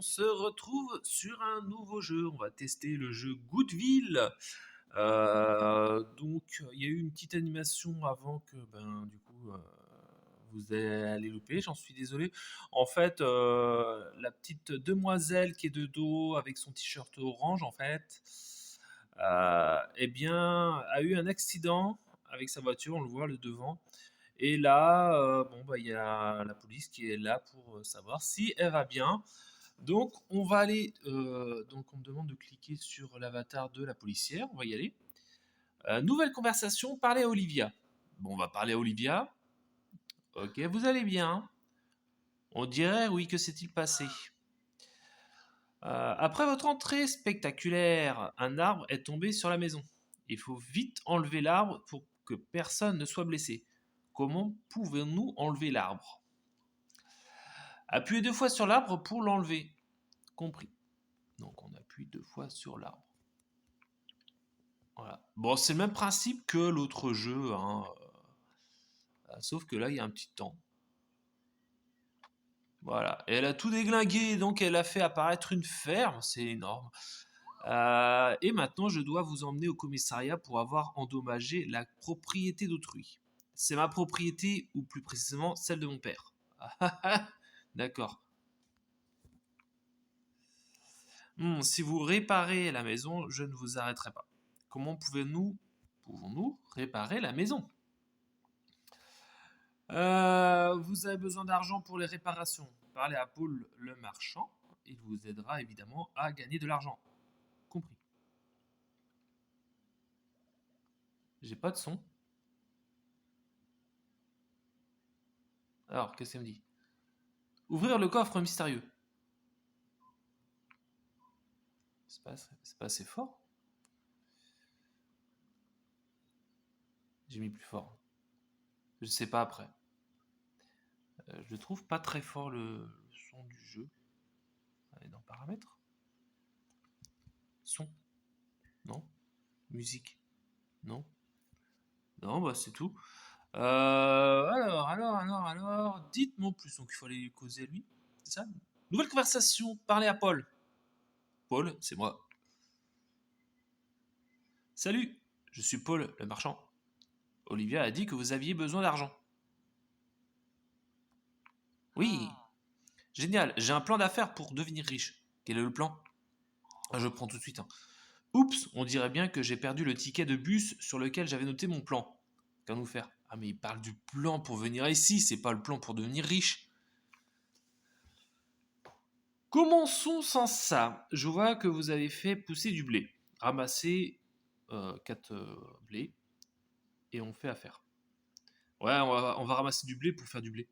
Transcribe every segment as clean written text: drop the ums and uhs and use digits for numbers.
on se retrouve sur un nouveau jeu. On va tester le jeu Goodville. Il y a eu une petite animation avant que, vous allez louper, j'en suis désolé. En fait, la petite demoiselle qui est de dos avec son t-shirt orange, en fait, a eu un accident avec sa voiture, on le voit le devant. Et là, il y a la police qui est là pour savoir si elle va bien. Donc, on va aller. Donc, on me demande de cliquer sur l'avatar de la policière. On va y aller. Nouvelle conversation. Parler à Olivia. Bon, on va parler à Olivia. Ok, vous allez bien? On dirait, oui, que s'est-il passé? Après votre entrée spectaculaire, un arbre est tombé sur la maison. Il faut vite enlever l'arbre pour que personne ne soit blessé. Comment pouvons-nous enlever l'arbre? Appuyez 2 fois sur l'arbre pour l'enlever. Compris. Donc on appuie 2 fois sur l'arbre. Voilà. Bon, c'est le même principe que l'autre jeu, hein. Sauf que là, il y a un petit temps. Voilà. Et elle a tout déglingué, donc elle a fait apparaître une ferme. C'est énorme. Et maintenant, je dois vous emmener au commissariat pour avoir endommagé la propriété d'autrui. C'est ma propriété, ou plus précisément celle de mon père. D'accord. Si vous réparez la maison, je ne vous arrêterai pas. Comment pouvons-nous réparer la maison? Vous avez besoin d'argent pour les réparations. Parlez à Paul le marchand. Il vous aidera évidemment à gagner de l'argent. Compris. J'ai pas de son. Alors, qu'est-ce qu'elle me dit? Ouvrir le coffre mystérieux. C'est pas assez fort? J'ai mis plus fort. Je sais pas après. Je trouve pas très fort le son du jeu. Allez dans paramètres. Son. Non. Musique. Non. Non, bah c'est tout. Alors. Dites-moi plus. Donc il faut aller causer à lui. C'est ça? Nouvelle conversation. Parlez à Paul. Paul, c'est moi. Salut, je suis Paul, le marchand. Olivia a dit que vous aviez besoin d'argent. Oui. Génial, j'ai un plan d'affaires pour devenir riche. Quel est le plan? Je prends tout de suite, hein. Oups, on dirait bien que j'ai perdu le ticket de bus sur lequel j'avais noté mon plan. Qu'allons-nous faire? Ah mais il parle du plan pour venir ici, c'est pas le plan pour devenir riche. Commençons sans ça. Je vois que vous avez fait pousser du blé. Ramassez 4 blés et on fait affaire. Ouais, on va ramasser du blé pour faire du blé.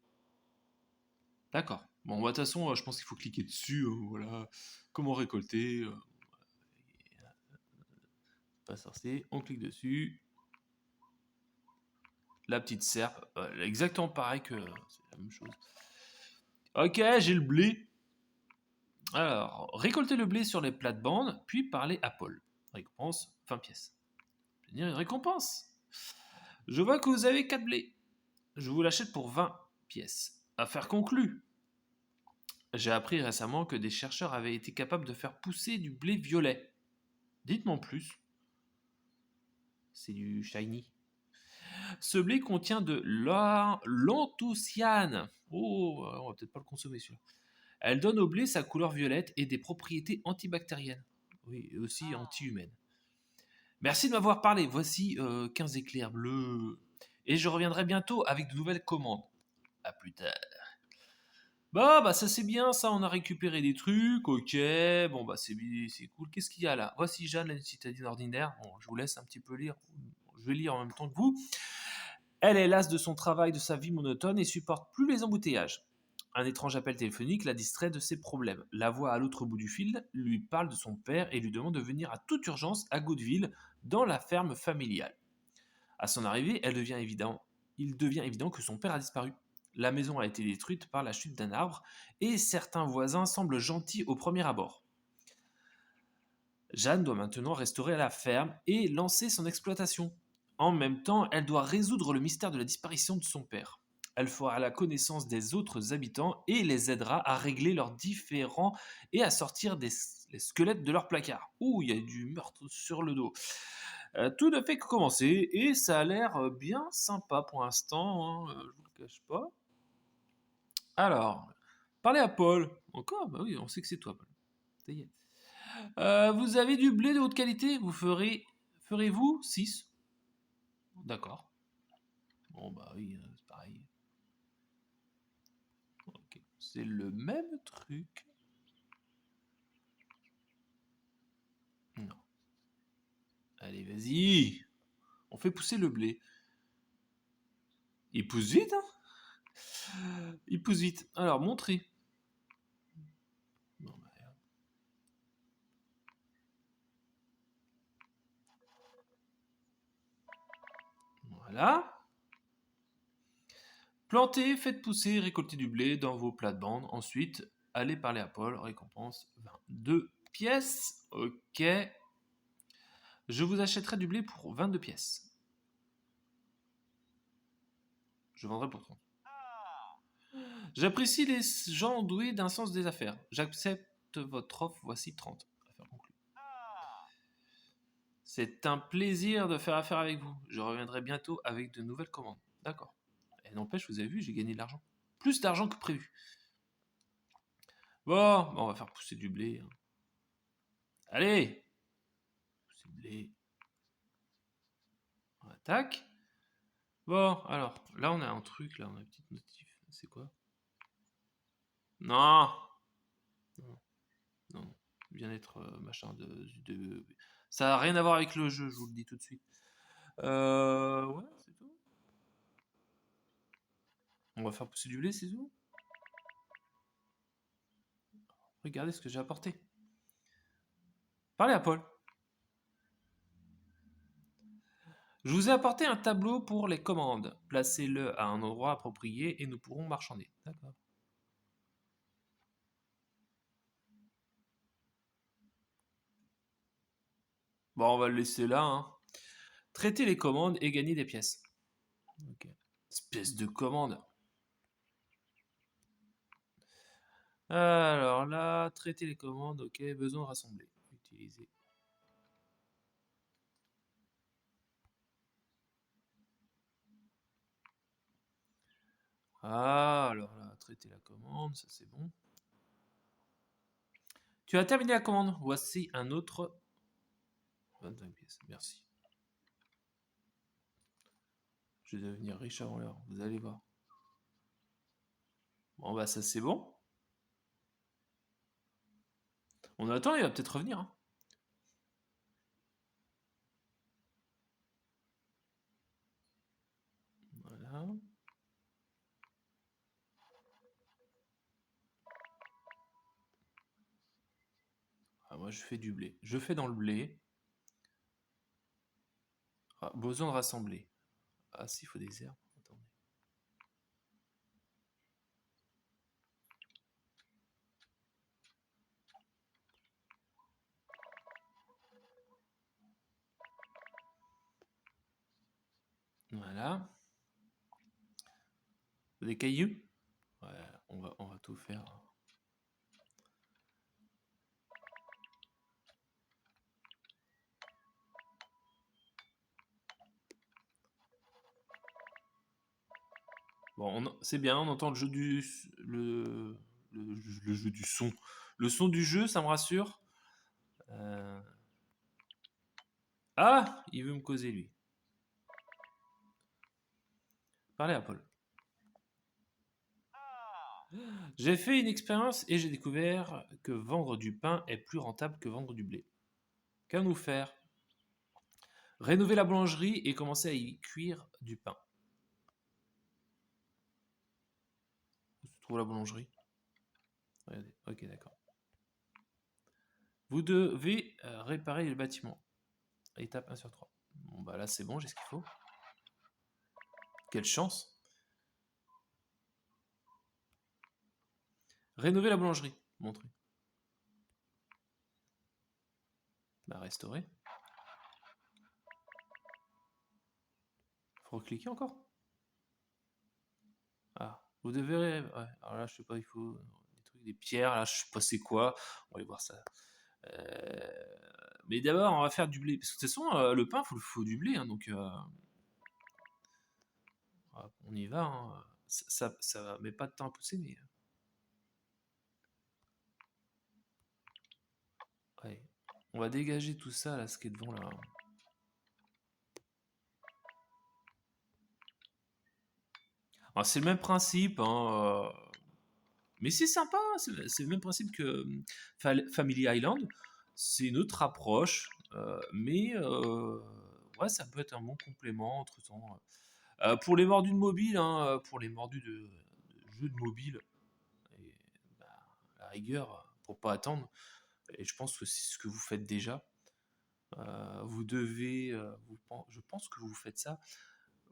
D'accord. Bon, de toute façon, je pense qu'il faut cliquer dessus. Voilà. Comment récolter. Pas sorcier. On clique dessus. La petite serpe. Exactement pareil que. C'est la même chose. Ok, j'ai le blé. Alors, récolter le blé sur les plates-bandes, puis parler à Paul. Récompense 20 pièces. Je veux dire une récompense. Je vois que vous avez 4 blés. Je vous l'achète pour 20 pièces. Affaire conclue. J'ai appris récemment que des chercheurs avaient été capables de faire pousser du blé violet. Dites-moi en plus. C'est du shiny. Ce blé contient de l'anthocyane. Oh, on va peut-être pas le consommer celui-là. Elle donne au blé sa couleur violette et des propriétés antibactériennes. Oui, et aussi anti-humaines. Merci de m'avoir parlé. Voici 15 éclairs bleus. Et je reviendrai bientôt avec de nouvelles commandes. À plus tard. Bah ça c'est bien, ça on a récupéré des trucs, ok, bon c'est cool. Qu'est-ce qu'il y a là? Voici Jeanne, la citadine ordinaire. Bon, je vous laisse un petit peu lire. Je vais lire en même temps que vous. Elle est lasse de son travail, de sa vie monotone et supporte plus les embouteillages. Un étrange appel téléphonique la distrait de ses problèmes. La voix à l'autre bout du fil lui parle de son père et lui demande de venir à toute urgence à Goodville, dans la ferme familiale. À son arrivée, il devient évident que son père a disparu. La maison a été détruite par la chute d'un arbre et certains voisins semblent gentils au premier abord. Jeanne doit maintenant restaurer la ferme et lancer son exploitation. En même temps, elle doit résoudre le mystère de la disparition de son père. Elle fera la connaissance des autres habitants et les aidera à régler leurs différends et à sortir les squelettes de leur placard. Ouh, il y a du meurtre sur le dos. Tout ne fait que commencer et ça a l'air bien sympa pour l'instant, hein, je vous le cache pas. Alors, parlez à Paul. Encore? Bah oui, on sait que c'est toi, Paul. Ça y est. Vous avez du blé de haute qualité? Ferez-vous 6? D'accord. Bon, bah oui, c'est pareil. Ok. C'est le même truc. Non. Allez, vas-y. On fait pousser le blé. Il pousse vite, hein? Il pousse vite. Alors, montrez. Non, bah, regarde. Voilà. Plantez, faites pousser, récoltez du blé dans vos plates-bandes. Ensuite, allez parler à Paul. Récompense 22 pièces. Ok. Je vous achèterai du blé pour 22 pièces. Je vendrai pour 30. J'apprécie les gens doués d'un sens des affaires. J'accepte votre offre, voici 30. Affaire conclue. C'est un plaisir de faire affaire avec vous. Je reviendrai bientôt avec de nouvelles commandes. D'accord. Et n'empêche, vous avez vu, j'ai gagné de l'argent. Plus d'argent que prévu. Bon, on va faire pousser du blé. Hein. Allez! Pousser du blé. On attaque. Bon, alors, là on a un truc, là on a une petite notif. C'est quoi? Non! Non, non. Bien-être, machin de... Ça n'a rien à voir avec le jeu, je vous le dis tout de suite. Ouais, c'est tout. On va faire pousser du blé, c'est tout. Regardez ce que j'ai apporté. Parlez à Paul. Je vous ai apporté un tableau pour les commandes. Placez-le à un endroit approprié et nous pourrons marchander. D'accord. Bon, on va le laisser là. Hein. Traiter les commandes et gagner des pièces. Ok. Espèce de commande. Alors là, traiter les commandes, ok, besoin de rassembler. Utiliser. Ah, alors là, traiter la commande, ça c'est bon. Tu as terminé la commande. Voici un autre 25 pièces. Merci. Je vais devenir riche avant l'heure, vous allez voir. Bon, bah ça c'est bon. On attend, il va peut-être revenir. Hein. Voilà. Ah, moi je fais du blé. Je fais dans le blé. Ah, besoin de rassembler. Ah, s'il faut des herbes. Attendez. Voilà. Des cailloux. Ouais, on va tout faire. Bon, c'est bien, on entend le jeu du le jeu du son. Le son du jeu, ça me rassure. Euh, Ah, il veut me causer lui. Parlez à Paul. J'ai fait une expérience et j'ai découvert que vendre du pain est plus rentable que vendre du blé. Qu'allons-nous faire? Rénover la boulangerie et commencer à y cuire du pain. Où se trouve la boulangerie? Regardez. Ok, d'accord. Vous devez réparer le bâtiment. Étape 1 sur 3. Bon, bah là, c'est bon, j'ai ce qu'il faut. Quelle chance! Rénover la boulangerie. Montrer. Bah, restaurer. Faut recliquer encore. Vous devez... Ouais. Alors là, je sais pas, il faut des trucs, des pierres. Là, je sais pas c'est quoi. On va aller voir ça. Mais d'abord, on va faire du blé. Parce que de toute façon, le pain, faut du blé. Hein, donc, on y va. Hein. Ça met pas de temps à pousser, mais... Ouais. On va dégager tout ça, là, ce qui est devant, là. C'est le même principe, hein, mais c'est sympa, hein, c'est le même principe que Family Island. C'est une autre approche, mais ouais, ça peut être un bon complément entre temps. Pour les mordus de mobile, hein, pour les mordus de jeux de mobile, et, bah, à la rigueur, pour pas attendre, et je pense que c'est ce que vous faites déjà. Vous devez, je pense que vous faites ça.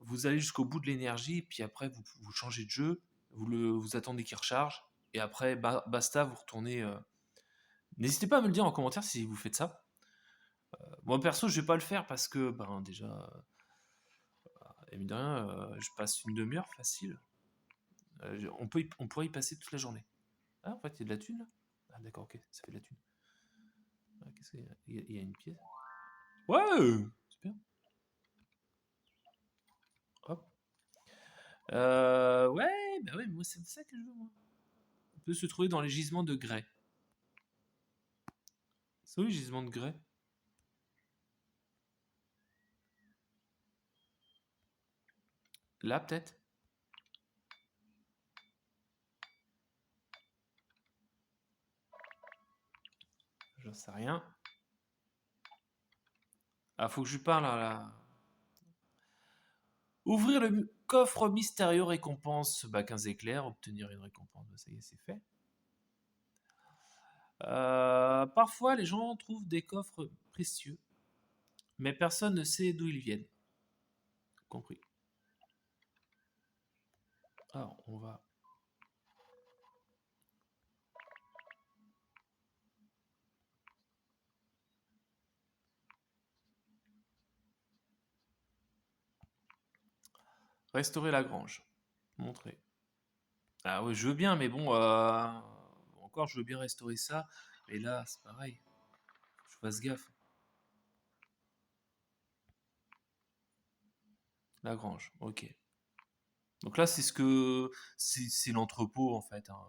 Vous allez jusqu'au bout de l'énergie, puis après vous changez de jeu, vous attendez qu'il recharge, et après basta, vous retournez. N'hésitez pas à me le dire en commentaire si vous faites ça. Moi perso, je vais pas le faire parce que ben déjà, et mine de rien, je passe une demi-heure facile. On pourrait y passer toute la journée. Ah, en fait, il y a de la thune là. Ah d'accord, ok, ça fait de la thune. Ah, qu'est-ce qu'il y a? Il y a une pièce. Ouais, super. Hop. Ouais, bah ouais, moi c'est ça que je veux moi. On peut se trouver dans les gisements de grès. C'est où les gisements de grès? Là peut-être? J'en sais rien. Ah, faut que je lui parle là. Ouvrir le coffre mystérieux récompense, bah 15 éclairs, obtenir une récompense, bah, ça y est, c'est fait. Parfois, les gens trouvent des coffres précieux, mais personne ne sait d'où ils viennent. Compris. Alors, on va... Restaurer la grange. Montrer. Ah oui, je veux bien, mais bon, encore, je veux bien restaurer ça. Et là, c'est pareil. Faut que je fasse gaffe. La grange, ok. Donc là, c'est ce que... C'est l'entrepôt, en fait. Hein.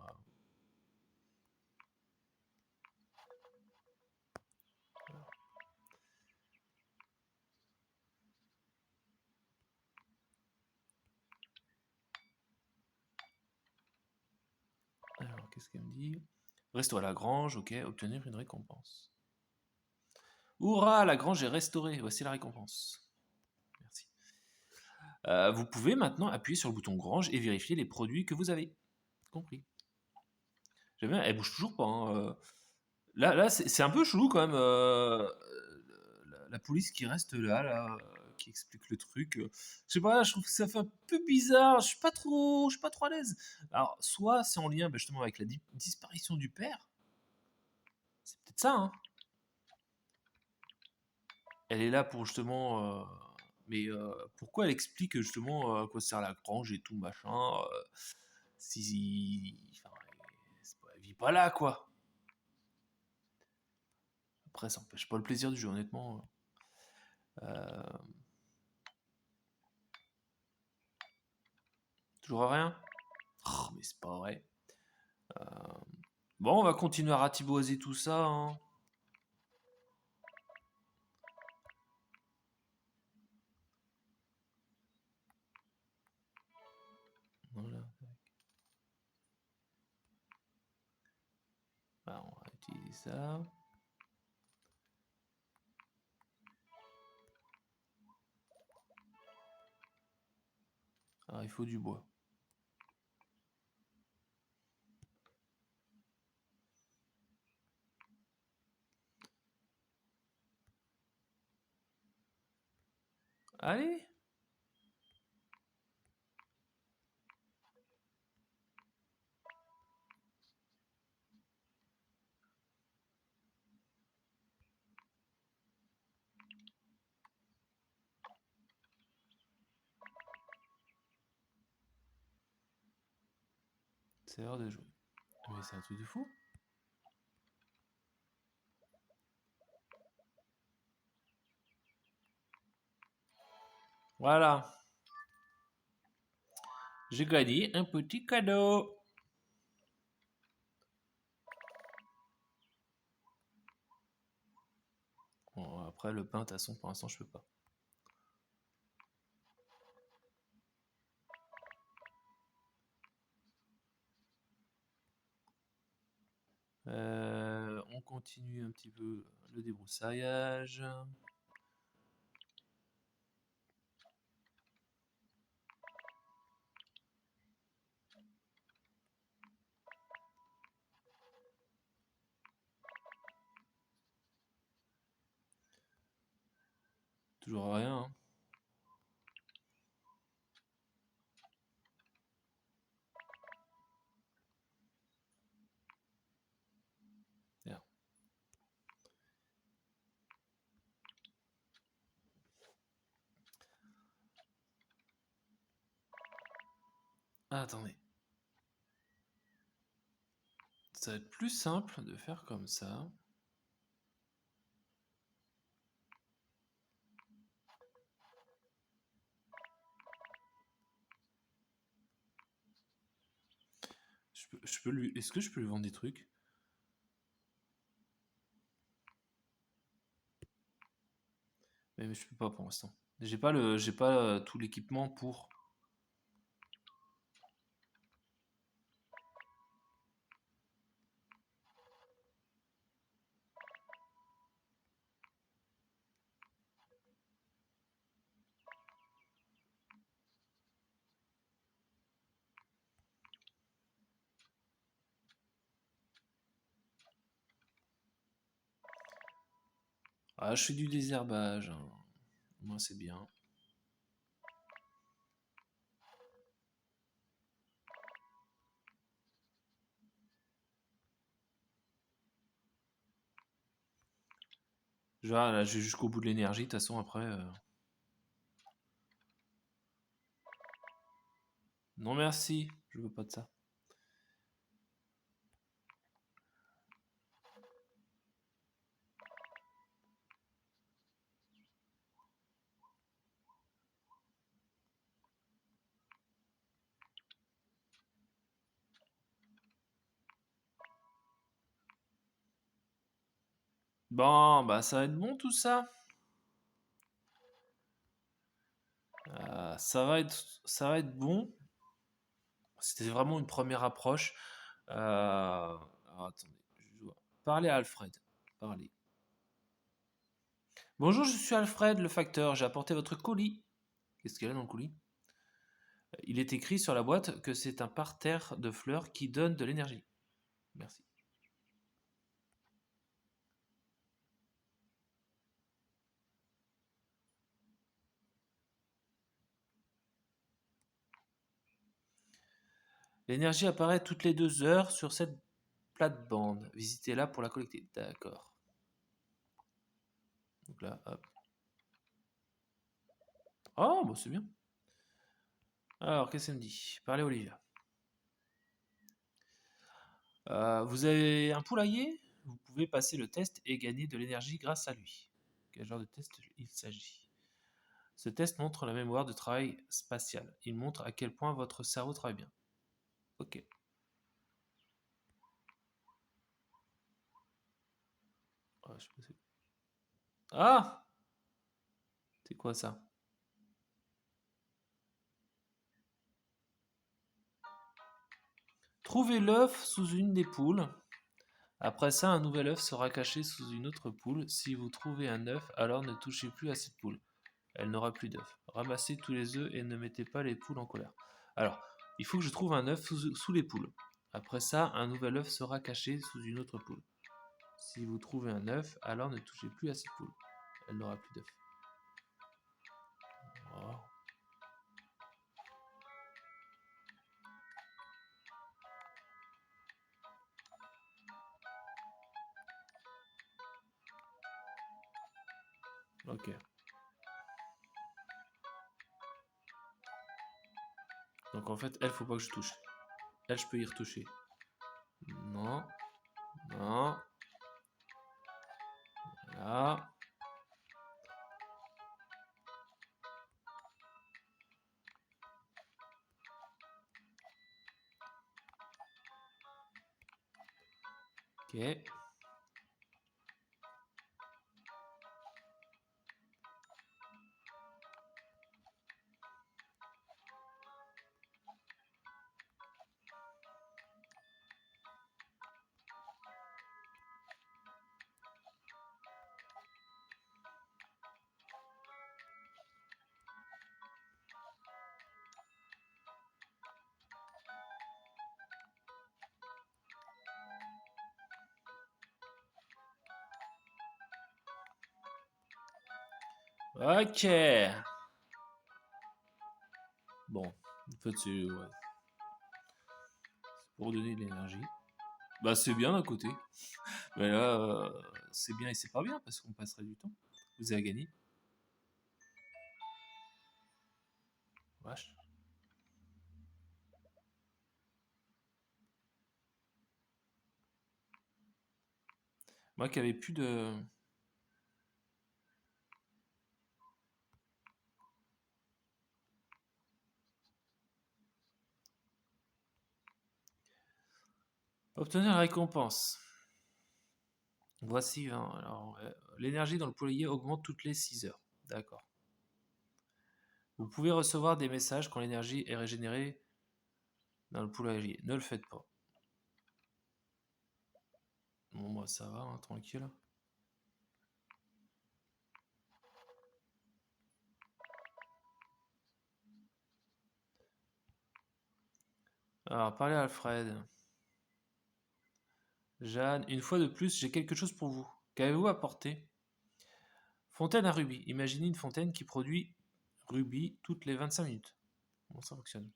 Alors, qu'est-ce qu'elle me dit? Restaurer la grange, ok. Obtenir une récompense. Hurrah, la grange est restaurée. Voici la récompense. Merci. Vous pouvez maintenant appuyer sur le bouton grange et vérifier les produits que vous avez. Compris. J'aime bien, elle bouge toujours pas. Hein. Là c'est un peu chelou quand même. La police qui reste là, qui explique le truc. Je sais pas, je trouve que ça fait un peu bizarre. Je suis pas trop à l'aise. Alors, soit c'est en lien justement avec la disparition du père. C'est peut-être ça, hein. Elle est là pour justement. Mais pourquoi elle explique justement à quoi sert la grange et tout machin si. Enfin, elle vit pas là, quoi. Après, ça empêche pas le plaisir du jeu, honnêtement. Euh, Toujours rien. Oh, mais c'est pas vrai. Euh, Bon, on va continuer à ratiboiser tout ça. Hein. Voilà. Bah, on va utiliser ça. Alors, il faut du bois. Allez. C'est l'heure de jouer. Mais c'est un truc de fou. Voilà. J'ai gagné un petit cadeau. Bon, après, le pain, de toute façon, pour l'instant, je peux pas. On continue un petit peu le débroussaillage. Toujours rien. Hein. Merde. Ah, attendez. Ça va être plus simple de faire comme ça. Je peux lui. Est-ce que je peux lui vendre des trucs? Mais je peux pas pour l'instant. J'ai pas tout l'équipement pour. Ah, je fais du désherbage. Hein. Moi, c'est bien. Genre, là, j'ai jusqu'au bout de l'énergie. De toute façon, après. Non, merci. Je veux pas de ça. Bon, bah, ça va être bon tout ça. Ça va être bon. C'était vraiment une première approche. Alors, attendez, je dois parler à Alfred. Parler. Bonjour, je suis Alfred, le facteur. J'ai apporté votre colis. Qu'est-ce qu'il y a dans le colis? Il est écrit sur la boîte que c'est un parterre de fleurs qui donne de l'énergie. Merci. L'énergie apparaît toutes les 2 heures sur cette plate-bande. Visitez-la pour la collecter. D'accord. Donc là, hop. Oh, bah c'est bien. Alors, qu'est-ce qu'elle me dit? Parlez Olivia. Vous avez un poulailler? Vous pouvez passer le test et gagner de l'énergie grâce à lui. Quel genre de test il s'agit? Ce test montre la mémoire de travail spatial. Il montre à quel point votre cerveau travaille bien. Ok. Ah, je sais pas Ah! C'est quoi ça? Trouvez l'œuf sous une des poules. Après ça, un nouvel œuf sera caché sous une autre poule. Si vous trouvez un œuf, alors ne touchez plus à cette poule. Elle n'aura plus d'œufs. Ramassez tous les œufs et ne mettez pas les poules en colère. Alors, il faut que je trouve un œuf sous les poules. Après ça, un nouvel œuf sera caché sous une autre poule. Si vous trouvez un œuf, alors ne touchez plus à cette poule. Elle n'aura plus d'œufs. Oh. Ok. Donc en fait, elle, faut pas que je touche. Là, je peux y retoucher. Non. Non. Voilà. Ok. Ok. Bon, en fait, c'est ouais, pour donner de l'énergie. Bah, c'est bien d'un côté. Mais là, c'est bien et c'est pas bien parce qu'on passerait du temps. Vous avez gagné. Vache. Moi qui avais plus de. Obtenir la récompense. Voici 20. Alors, l'énergie dans le poulailler augmente toutes les 6 heures. D'accord. Vous pouvez recevoir des messages quand l'énergie est régénérée dans le poulailler. Ne le faites pas. Bon, moi, ça va, hein, tranquille. Alors, parlez à Alfred. Jeanne, une fois de plus, j'ai quelque chose pour vous. Qu'avez-vous apporté? Fontaine à rubis. Imaginez une fontaine qui produit rubis toutes les 25 minutes. Comment ça fonctionne?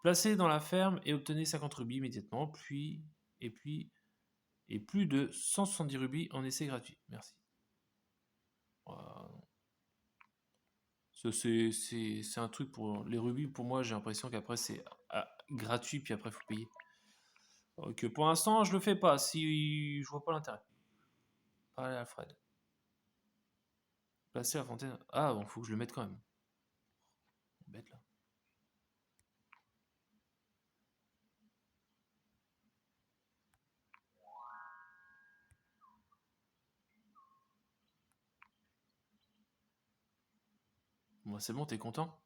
Placez dans la ferme et obtenez 50 rubis immédiatement, et plus de 170 rubis en essai gratuit. Merci. Voilà. C'est un truc pour les rubis. Pour moi, j'ai l'impression qu'après c'est gratuit, puis après il faut payer. Donc pour l'instant, je le fais pas. Si je vois pas l'intérêt. Parlez à Alfred. Placer la fontaine. Ah bon, faut que je le mette quand même. Bête là. Bon, c'est bon, t'es content?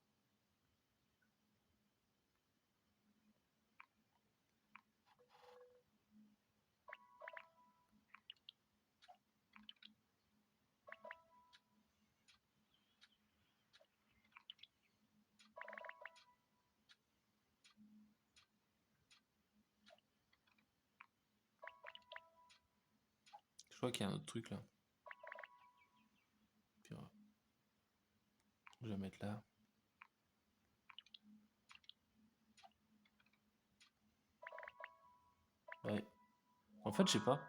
Je crois qu'il y a un autre truc là. Puis, je vais la mettre là. Ouais. En fait, je sais pas.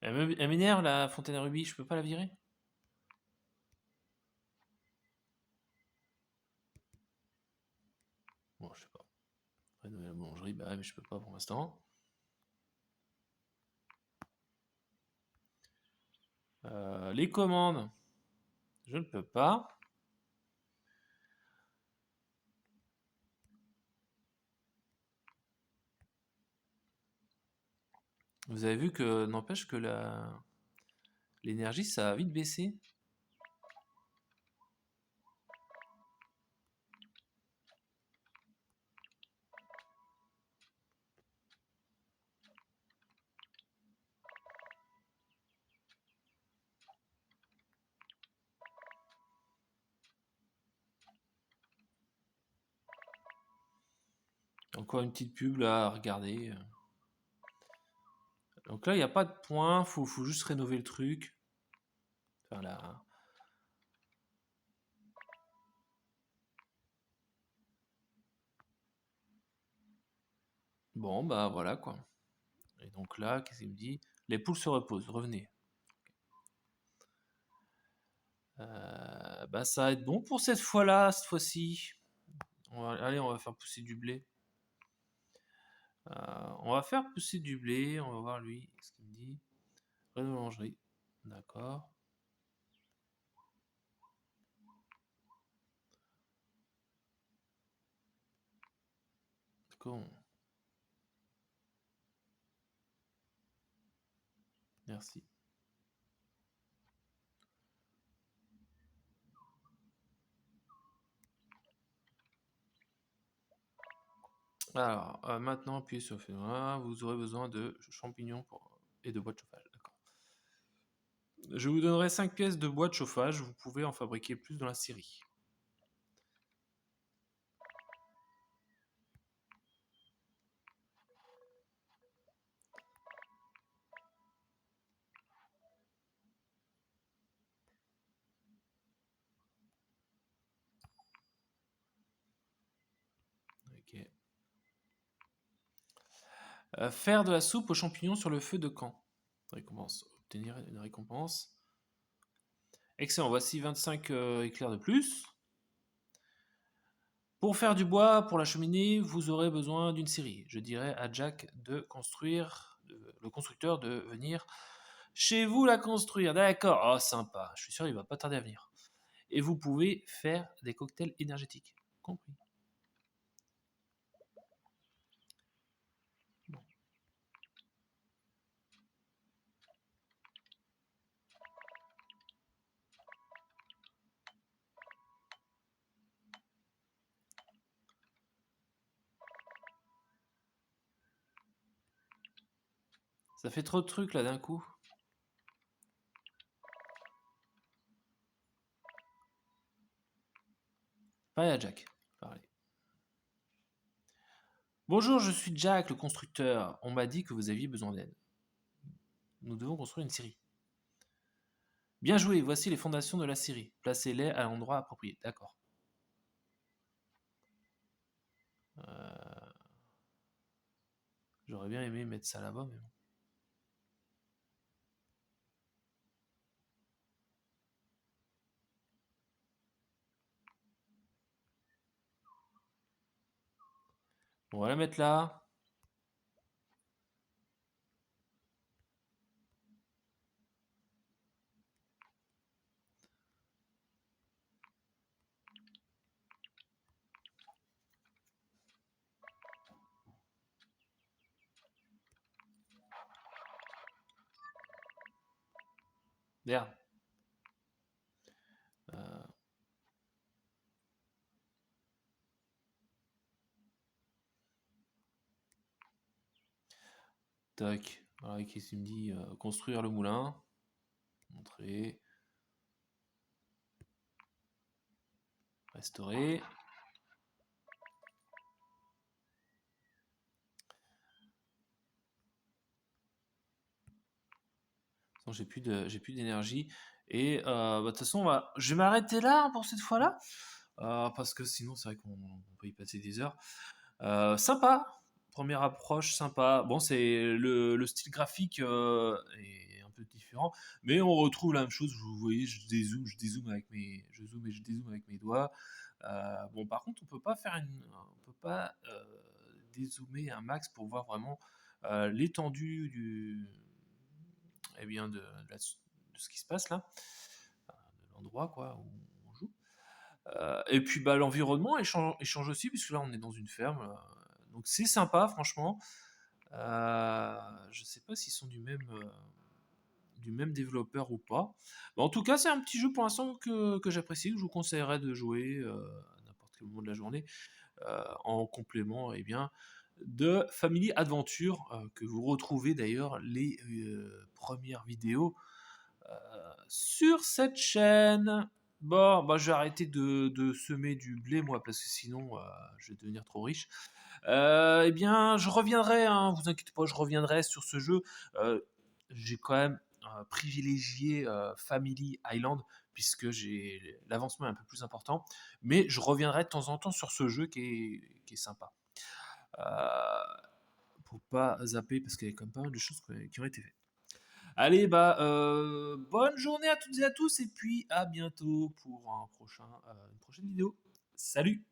Elle m'énerve la fontaine à rubis. Je peux pas la virer? Bon, je sais pas. Rénover la boulangerie, bah ouais, mais je peux pas pour l'instant. Les commandes, je ne peux pas. Vous avez vu que n'empêche que l'énergie, ça a vite baissé. Encore une petite pub là à regarder. Donc là, il n'y a pas de point, faut juste rénover le truc. Enfin, là. Bon, bah voilà quoi. Et donc là, qu'est-ce qu'il me dit? Les poules se reposent, revenez. Bah ça va être bon pour cette fois-là, cette fois-ci. Allez, on va faire pousser du blé. On va faire pousser du blé, on va voir lui, ce qu'il me dit. Rénolangerie, d'accord. D'accord. Merci. Alors, maintenant, appuyez sur le feu. Voilà, vous aurez besoin de champignons et de bois de chauffage. D'accord. Je vous donnerai 5 pièces de bois de chauffage. Vous pouvez en fabriquer plus dans la série. Ok. Faire de la soupe aux champignons sur le feu de camp. Récompense. Obtenir une récompense. Excellent. Voici 25 éclairs de plus. Pour faire du bois pour la cheminée, vous aurez besoin d'une scierie. Je dirai à Jack de construire, le constructeur de venir chez vous la construire. D'accord. Oh, sympa. Je suis sûr il va pas tarder à venir. Et vous pouvez faire des cocktails énergétiques. Compris. Bon. Ça fait trop de trucs là d'un coup. Parlez à Jack. Parlez. Bonjour, je suis Jack, le constructeur. On m'a dit que vous aviez besoin d'aide. Nous devons construire une scierie. Bien joué, voici les fondations de la scierie. Placez-les à l'endroit approprié. D'accord. J'aurais bien aimé mettre ça là-bas, mais bon. On va la mettre là. Merde. Tac. Alors, qu'est-ce qu'il me dit? Construire le moulin. Montrer. Restaurer. Non, j'ai plus d'énergie. Et bah, de toute façon, je vais m'arrêter là pour cette fois-là. Parce que sinon, c'est vrai qu'on peut y passer des heures. Sympa. Première approche, sympa. Bon, c'est le style graphique est un peu différent, mais on retrouve la même chose. Vous voyez, je dézoome avec je zoome et je dézoome avec mes doigts. Bon, par contre, on peut pas dézoomer un max pour voir vraiment l'étendue eh bien, de ce qui se passe là, de l'endroit quoi où on joue. Et puis bah, l'environnement échange aussi, puisque là on est dans une ferme. Donc c'est sympa, franchement. Je sais pas s'ils sont du même développeur ou pas. Mais en tout cas, c'est un petit jeu pour l'instant que j'apprécie, que je vous conseillerais de jouer à n'importe quel moment de la journée, en complément bien, de Family Adventure, que vous retrouvez d'ailleurs les premières vidéos sur cette chaîne. Bon, bah, je vais arrêter de semer du blé, moi, parce que sinon, je vais devenir trop riche. Eh bien, je reviendrai, hein, vous inquiétez pas, je reviendrai sur ce jeu. J'ai quand même privilégié Family Island, puisque l'avancement est un peu plus important. Mais je reviendrai de temps en temps sur ce jeu qui est sympa. faut pas zapper parce qu'il y a quand même pas mal de choses qui ont été faites. Allez, bah, bonne journée à toutes et à tous, et puis à bientôt pour une prochaine vidéo. Salut!